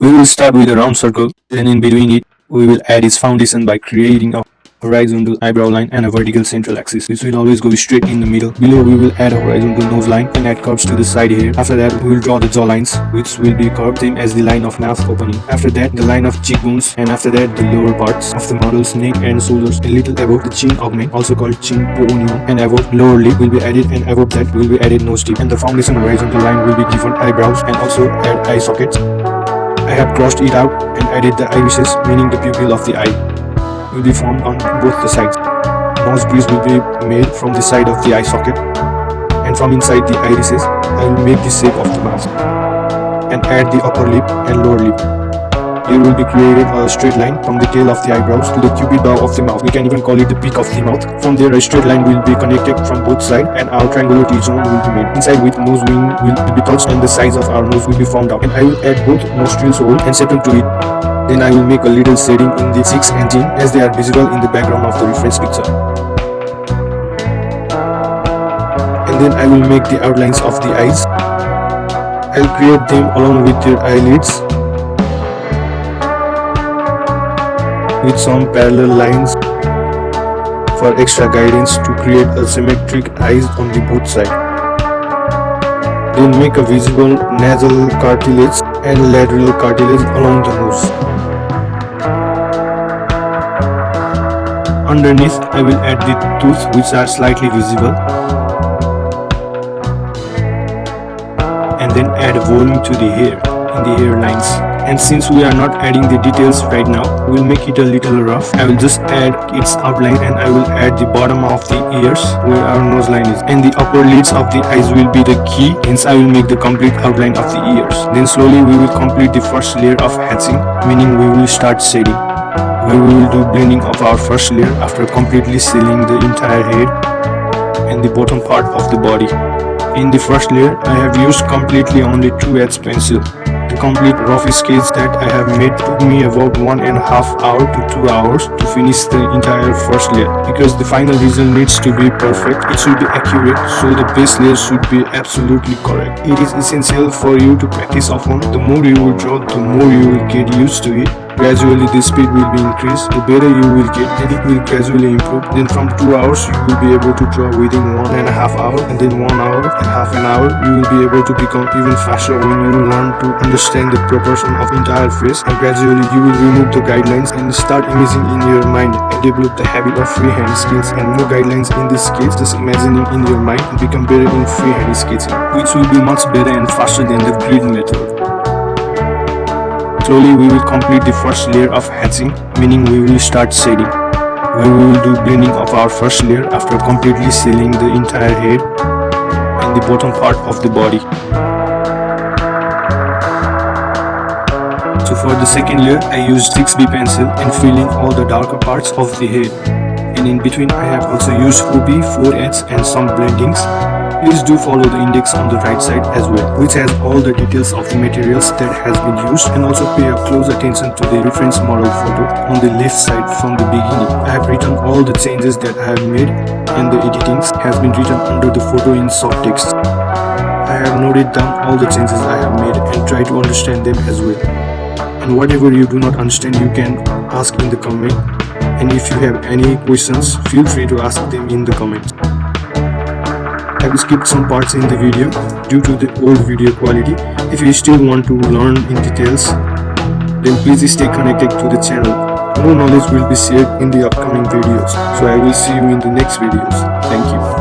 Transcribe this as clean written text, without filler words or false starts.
We will start with a round circle, then in between it, we will add its foundation by creating a horizontal eyebrow line and a vertical central axis. This will always go straight in the middle. Below we will add a horizontal nose line and add curves to the side here. After that we will draw the jaw lines, which will be curved same as the line of mouth opening. After that the line of cheekbones, and after that the lower parts of the model's neck and shoulders. A little above the chin augment, also called chin ponion, and above lower lip will be added, and above that will be added nose tip. And the foundation horizontal line will be given eyebrows and also add eye sockets. I have crossed it out and added the irises, meaning the pupil of the eye will be formed on both the sides. Nose bridge will be made from the side of the eye socket, and from inside the irises I will make the shape of the mouth and add the upper lip and lower lip. There will be created a straight line from the tail of the eyebrows to the cupid bow of the mouth. We can even call it the peak of the mouth. From there a straight line will be connected from both sides, and our triangular T-zone will be made. Inside with nose wing will be touched, and the sides of our nose will be formed out. And I will add both nostrils hole and septum to it. Then I will make a little shading in the cheeks and chin as they are visible in the background of the reference picture. And then I will make the outlines of the eyes. I will create them along with their eyelids with some parallel lines for extra guidance to create a symmetric eyes on the both sides. Then make a visible nasal cartilage and lateral cartilage along the nose. Underneath I will add the tooth, which are slightly visible, and then add volume to the hair in the hairlines. And since we are not adding the details right now, we will make it a little rough. I will just add its outline, and I will add the bottom of the ears where our nose line is, and the upper lids of the eyes will be the key, hence I will make the complete outline of the ears. Then slowly we will complete the first layer of hatching, meaning we will start shading, where we will do blending of our first layer after completely sealing the entire head and the bottom part of the body. In the first layer I have used completely only 2H pencil. The complete rough sketch that I have made took me about 1.5 hours to 2 hours to finish the entire first layer, because the final result needs to be perfect. It should be accurate, so the base layer should be absolutely correct. It is essential for you to practice often. The more you will draw, the more you will get used to it. Gradually the speed will be increased, the better you will get, and it will gradually improve. Then from 2 hours you will be able to draw within 1.5 hours, and then 1 hour and half an hour. You will be able to become even faster when you learn to understand the proportion of entire face, and gradually you will remove the guidelines and start imaging in your mind and develop the habit of freehand skills. And no guidelines in this sketch, just imagining in your mind and become better in freehand sketching, which will be much better and faster than the grid method. Slowly we will complete the first layer of hatching, meaning we will start shading, where we will do blending of our first layer after completely sealing the entire head and the bottom part of the body. So for the second layer I used 6B pencil and fill in all the darker parts of the head, and in between I have also used 4B, 4H and some blendings. Please do follow the index on the right side as well, which has all the details of the materials that has been used, and also pay a close attention to the reference model photo on the left side from the beginning. I have written all the changes that I have made, and the editings has been written under the photo in soft text. I have noted down all the changes I have made and try to understand them as well. And whatever you do not understand, you can ask in the comment, and if you have any questions, feel free to ask them in the comments. I have skipped some parts in the video due to the old video quality. If you still want to learn in details, then please stay connected to the channel. More knowledge will be shared in the upcoming videos. So I will see you in the next videos. Thank you.